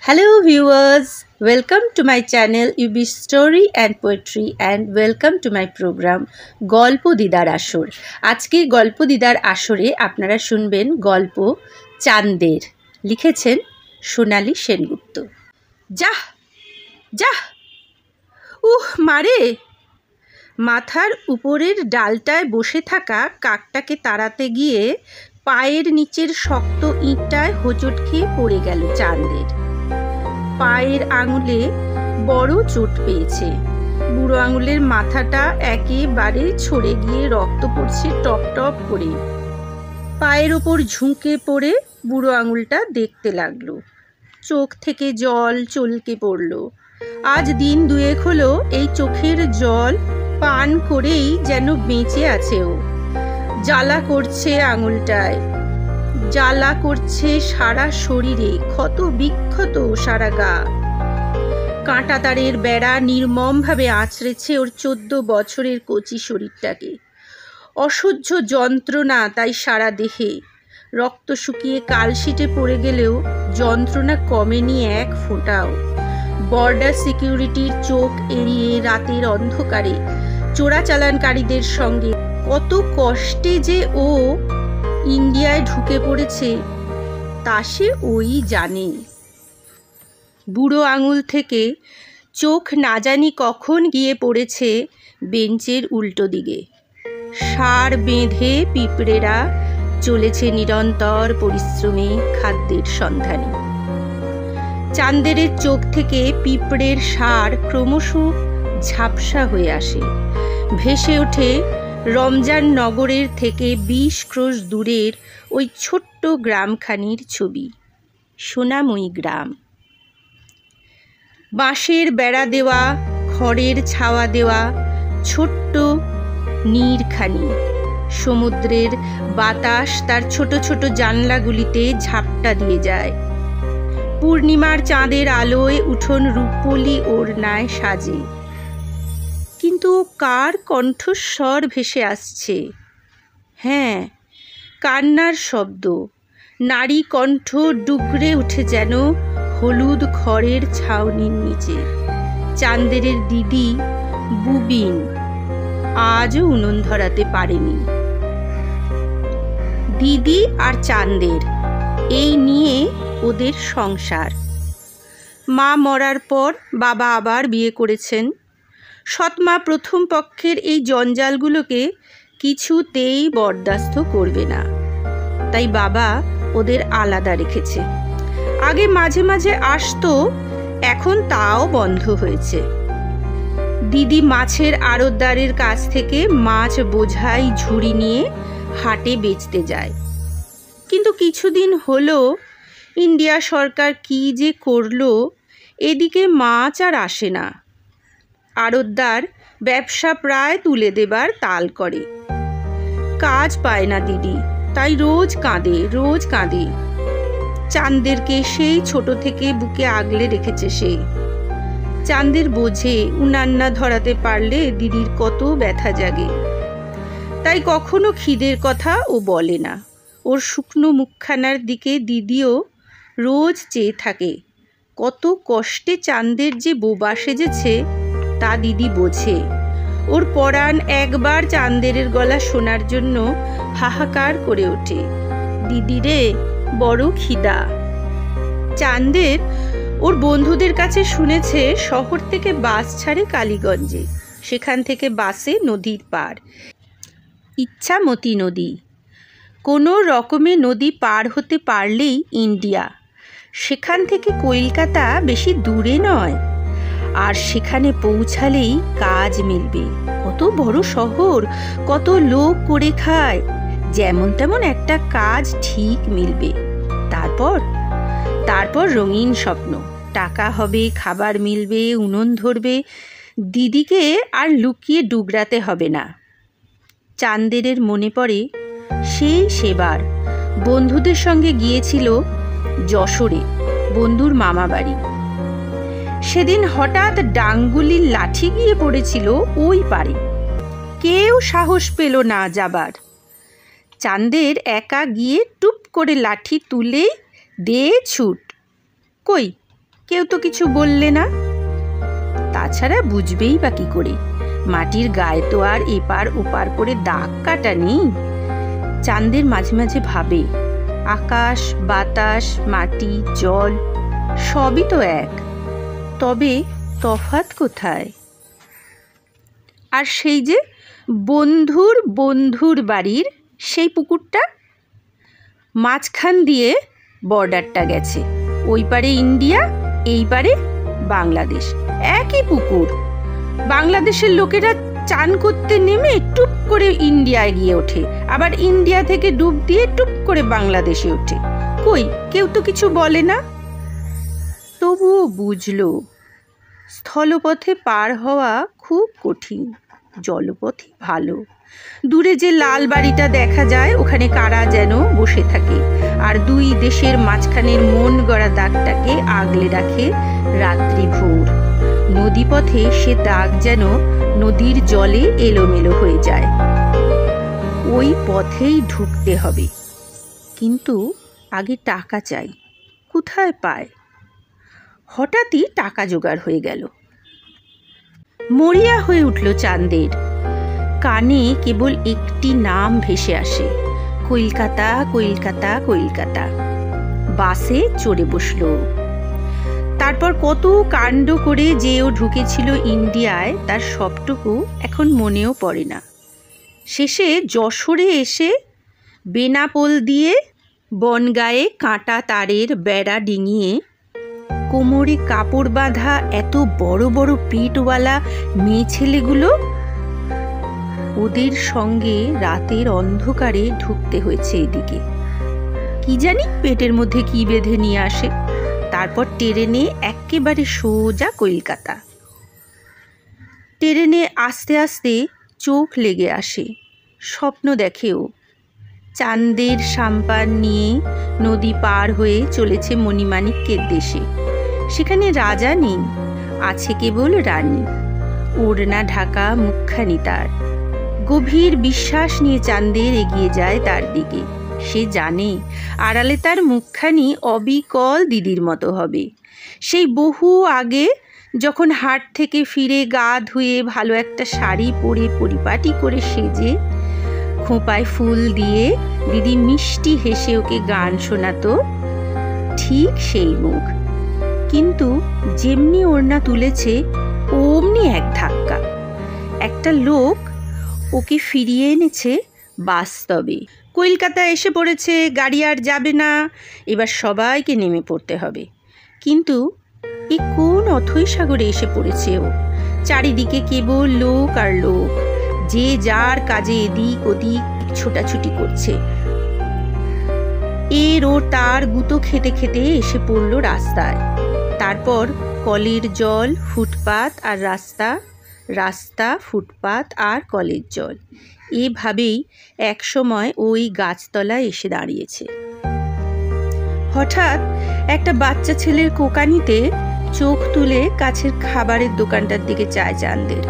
Hello viewers, welcome to my channel UB Story and Poetry and welcome to my program গল্প দিদার আসর। আজকে গল্প দিদার আসরে আপনারা শুনবেন গল্প চাঁদের, লিখেছেন সোনালী সেনগুপ্ত। যাহ যাহ, মারে! মাথার উপরের ডালটায় বসে থাকা কাকটাকে তাড়াতে গিয়ে পায়ের নিচের শক্ত ইঁটটায় হোঁচট খেয়ে পড়ে গেল চাঁদের। পায়ের আঙুলে বড় চোট পেয়েছে। বুড়ো আঙুলের মাথাটা একেবারে ছড়ে গিয়ে রক্ত পড়ছে টপ টপ করে। পায়ের ওপর ঝুঁকে পড়ে বুড়ো আঙুলটা দেখতে লাগলো। চোখ থেকে জল চলকে পড়ল। আজ দিন দুয়েক হলো এই চোখের জল পান করেই যেন বেঁচে আছে ও। জ্বালা করছে আঙুলটায়, জ্বালা করছে সারা শরীরে, ক্ষত বিক্ষত সারা গা। কাঁটা তারের বেড়া নির্মমভাবে আঁচড়েছে ওর 14 বছরের কচি শরীরটাকে। অসহ্য যন্ত্রণা তাই সারা দেহে। রক্ত শুকিয়ে কালশিটে পড়ে গেলেও যন্ত্রণা কমেনি এক ফোঁটাও। বর্ডার সিকিউরিটির চোখ এড়িয়ে রাতের অন্ধকারে চোরাচালানকারীদের সঙ্গে কত কষ্টে যে ও ইন্ডিয়ায় ঢুকে পড়েছে তা সে ওই জানে। বুড়ো আঙুল থেকে চোখ না জানি কখন গিয়ে পড়েছে বেঞ্চের উল্টো দিকে। সার বেঁধে পিঁপড়েরা চলেছে নিরন্তর পরিশ্রমে খাদ্যের সন্ধানে। চাঁদের চোখ থেকে পিঁপড়ের সার ক্রমশ ঝাপসা হয়ে আসে। ভেসে ওঠে রমজান নগরের থেকে 20 ক্রোশ দূরের ওই ছোট্ট গ্রামখানির ছবি, সোনাময়ী গ্রাম। বাঁশের বেড়া দেওয়া, খড়ের ছাওয়া দেওয়া ছোট্ট নীরখানি। সমুদ্রের বাতাস তার ছোট ছোট জানলাগুলিতে ঝাপটা দিয়ে যায়। পূর্ণিমার চাঁদের আলোয় উঠোন রূপলি ওড়নায় সাজে। কিন্তু কার কণ্ঠস্বর ভেসে আসছে? হ্যাঁ, কান্নার শব্দ। নারী কণ্ঠ ডুকরে উঠে যেন হলুদ খড়ের ছাউনির নিচে। চাঁদের দিদি বুবিন আজও উনুন ধরাতে পারেনি। দিদি আর চাঁদের এই নিয়ে ওদের সংসার। মা মরার পর বাবা আবার বিয়ে করেছেন। সৎমা প্রথম পক্ষের এই জঞ্জালগুলোকে কিছুতেই বরদাস্ত করবে না, তাই বাবা ওদের আলাদা রেখেছে। আগে মাঝে মাঝে আসতো, এখন তাও বন্ধ হয়েছে। দিদি মাছের আড়তদারের কাছ থেকে মাছ বোঝাই ঝুড়ি নিয়ে হাটে বেচতে যায়। কিন্তু কিছুদিন হলো ইন্ডিয়া সরকার কি যে করলো, এদিকে মাছ আর আসে না। আড়তদার ব্যবসা প্রায় তুলে দেবার তাল করে। কাজ পায় না দিদি, তাই রোজ কাঁদে রোজ কাঁদে। চাঁদেরকে সেই ছোট থেকে বুকে আগলে রেখেছে সে। চাঁদের বোঝে উনান্না ধরাতে পারলে দিদির কত ব্যথা জাগে। তাই কখনো খিদের কথা ও বলে না। ওর শুকনো মুখখানার দিকে দিদিও রোজ চেয়ে থাকে। কত কষ্টে চাঁদের যে বোবা সেজেছে তা দিদি বোঝে। ওর পরাণ একবার চাঁদের গলা শোনার জন্য হাহাকার করে ওঠে, দিদি রে বড় খিদা। চাঁদের ওর বন্ধুদের কাছে শুনেছে শহর থেকে বাস ছাড়ে কালীগঞ্জে, সেখান থেকে বাসে নদীর পার, ইচ্ছামতি নদী। কোনো রকমে নদী পার হতে পারলেই ইন্ডিয়া। সেখান থেকে কলকাতা বেশি দূরে নয়, আর সেখানে পৌঁছালেই কাজ মিলবে। কত বড় শহর, কত লোক করে খায়, যেমন তেমন একটা কাজ ঠিক মিলবে। তারপর রঙিন স্বপ্ন। টাকা হবে, খাবার মিলবে, উনুন ধরবে, দিদিকে আর লুকিয়ে ডুগরাতে হবে না। চাঁদের মনে পড়ে সেই সেবার বন্ধুদের সঙ্গে গিয়েছিল যশোরে বন্ধুর মামা বাড়ি। সেদিন হঠাৎ ডাঙ্গুলির লাঠি গিয়ে পড়েছিল ওই পারে। কেউ সাহস পেল না যাবার। চাঁদের একা গিয়ে টুপ করে লাঠি তুলে দে ছুট। কই কেউ তো কিছু বললে না। তাছাড়া বুঝবেই বা কি করে, মাটির গায়ে তো আর এপার ওপার করে দাগ কাটা নেই। চাঁদের মাঝে মাঝে ভাবে, আকাশ বাতাস মাটি জল সবই তো এক, তবে তফাৎ কোথায়? আর সেই যে বন্ধুর বাড়ির সেই পুকুরটা, মাঝখান দিয়ে বর্ডারটা গেছে, ওই পারে ইন্ডিয়া এই পারে বাংলাদেশ, একই পুকুর। বাংলাদেশের লোকেরা চান করতে নেমে টুপ করে ইন্ডিয়ায় গিয়ে ওঠে, আবার ইন্ডিয়া থেকে ডুব দিয়ে টুপ করে বাংলাদেশে ওঠে। কই কেউ তো কিছু বলে না। তবুও বুঝলো স্থলপথে পার হওয়া খুব কঠিন, জলপথে ভালো। দূরে যে লাল বাড়িটা দেখা যায়, ওখানে কারা যেন বসে থাকে আর দুই দেশের মাঝখানের মন গড়া দাগটাকে আগলে রাখে রাত্রি ভোর। নদীপথে সে দাগ যেন নদীর জলে এলোমেলো হয়ে যায়। ওই পথেই ঢুকতে হবে, কিন্তু আগে টাকা চাই, কোথায় পায়? হঠাৎই টাকা জোগাড় হয়ে গেল। মরিয়া হয়ে উঠল চাঁদের। কানে কেবল একটি নাম ভেসে আসে, কলকাতা কলকাতা কলকাতা। বাসে চড়ে বসল। তারপর কত কাণ্ড করে যে ও ঢুকেছিল ইন্ডিয়ায়, তার সবটুকু এখন মনেও পড়ে না। শেষে যশোরে এসে বেনাপোল দিয়ে বনগায়ে কাঁটা তারের বেড়া ডিঙিয়ে কোমরে কাপড় বাঁধা এত বড় বড় পেটওয়ালা মেয়ে ছেলেগুলো, ওদের সঙ্গে রাতের অন্ধকারে ঢুকতে হয়েছে এদিকে। কি জানি পেটের মধ্যে কি বেঁধে নিয়ে আসে। তারপর ট্রেনে একেবারে সোজা কলকাতা। ট্রেনে আস্তে আস্তে চোখ লেগে আসে, স্বপ্ন দেখেও। চাঁদের সাম্পান নিয়ে নদী পার হয়ে চলেছে মণিমাণিক্যের দেশে। সেখানে রাজা নেই, আছে কেবল রানী। ওড়না ঢাকা মুখখানি তার। গভীর বিশ্বাস নিয়ে চাঁদের এগিয়ে যায় তার দিকে। সে জানে আড়ালে তার মুখখানি অবিকল দিদির মতো হবে। সেই বহু আগে যখন হাট থেকে ফিরে গা ধুয়ে ভালো একটা শাড়ি পরে পরিপাটি করে সেজে খোঁপায় ফুল দিয়ে দিদি মিষ্টি হেসে ওকে গান শোনাতো, ঠিক সেই মুখ। কিন্তু যেমনি ওড়না তুলেছে অমনি এক ধাক্কা একটা লোক ওকে ফিরিয়ে এনেছে বাস্তবে। কলকাতা এসে পড়েছে, গাড়ি আর যাবে না, এবার সবাইকে নেমে পড়তে হবে। কিন্তু এ কোন অথৈ সাগরে এসে পড়েছে ও? চারিদিকে কেবল লোক আর লোক, যে যার কাজে এদিক ওদিক ছোটাছুটি করছে। এর ও তার গুঁতো খেতে খেতে এসে পড়ল রাস্তায়। তারপর কলের জল, ফুটপাত আর রাস্তা, রাস্তা ফুটপাত আর কলের জল, এভাবেই একসময় ওই গাছতলায় এসে দাঁড়িয়েছে। হঠাৎ একটা বাচ্চা ছেলের কোকানিতে চোখ তুলে কাছের খাবারের দোকানটার দিকে চায় চাঁদের।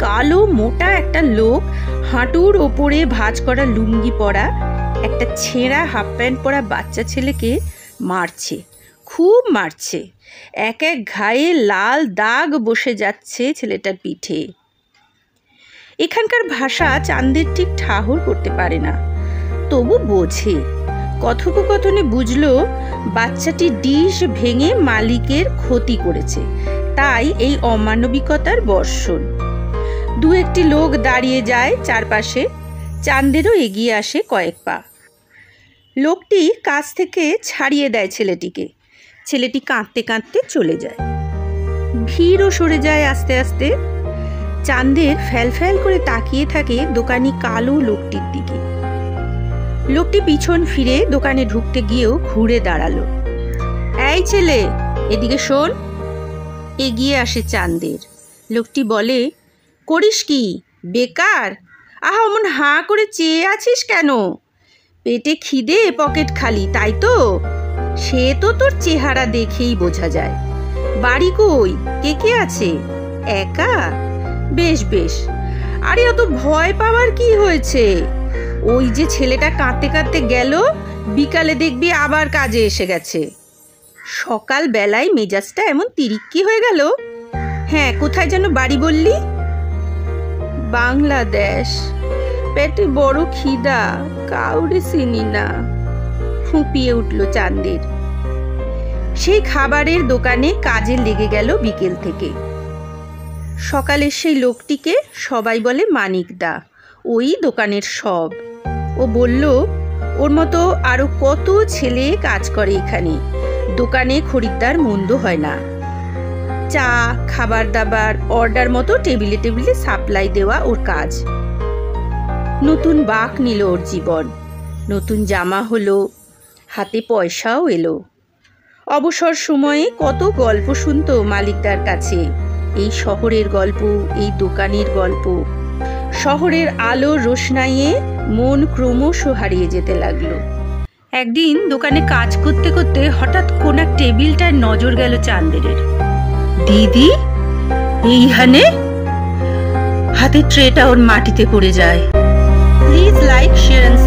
কালো মোটা একটা লোক হাঁটুর ওপরে ভাঁজ করা লুঙ্গি পরা একটা ছেঁড়া হাফ প্যান্ট পরা বাচ্চা ছেলেকে মারছে, খুব মারছে। এক এক ঘায়ে লাল দাগ বসে যাচ্ছে ছেলেটার পিঠে। এখানকার ভাষা চাঁদের ঠিক ঠাহর করতে পারে না, তবু বোঝে। কথোপকথনে বুঝলো বাচ্চাটি ডিশ ভেঙে মালিকের ক্ষতি করেছে, তাই এই অমানবিকতার বর্ষণ। দু একটি লোক দাঁড়িয়ে যায় চারপাশে। চাঁদেরও এগিয়ে আসে কয়েক পা। লোকটি কাছ থেকে ছাড়িয়ে দেয় ছেলেটিকে। ছেলেটি কাঁদতে কাঁদতে চলে যায়। ভিড়ও সরে যায় আস্তে আস্তে। চাঁদের ফ্যাল করে তাকিয়ে থাকে দোকানি কালো লোকটির দিকে। লোকটি পিছন ফিরে দোকানে ঢুকতে গিয়েও ঘুরে দাঁড়ালো। এই ছেলে, এদিকে শোন। এগিয়ে আসে চাঁদের। লোকটি বলে, করিস কি? বেকার? আহা, অমন হাঁ করে চেয়ে আছিস কেন? পেটে খিদে, পকেট খালি, তাই তো? সে তো তোর চেহারা দেখেই বোঝা যায়। বাড়ি কই? কে কে আছে? একা? বেশ বেশ। আরে অত ভয় পাওয়ার কি হয়েছে? ওই যে ছেলেটা কাঁদতে কাঁদতে গেল, বিকালে দেখবি আবার কাজে এসে গেছে। সকাল বেলায় মেজাজটা এমন তিরিক্কি হয়ে গেল। হ্যাঁ, কোথায় যেন বাড়ি বললি? বাংলাদেশ। পেটে বড় খিদা, কাউরে চিনি না। ফুঁপিয়ে উঠল চাঁদের। সেই খাবারের দোকানে কাজে লেগে গেল বিকেল থেকে। সকালের সেই লোকটিকে সবাই বলে মানিকদা, ওই দোকানের সব। ও বলল ওর মতো আরো কত ছেলে কাজ করে এখানে। দোকানে খরিদ্দার মন্দ হয় না। চা, খাবার দাবার অর্ডার মতো টেবিলে টেবিলে সাপ্লাই দেওয়া ওর কাজ। নতুন বাঁক নিল ওর জীবন। নতুন জামা হলো, হাতে পয়সাও এলো। অবসর সময়ে কত গল্প শুনতো মালিকদার কাছে। এই শহরের গল্প, এই দোকানের গল্প। শহরের আলো রোশনাইয়ে মন ক্রমশ হারিয়ে যেতে লাগলো। একদিন দোকানে কাজ করতে করতে হঠাৎ কোন এক টেবিলটায় নজর গেল চাঁদের। দিদি এইখানে? হাতে ট্রেটা ওর মাটিতে পড়ে যায়। Please like, share and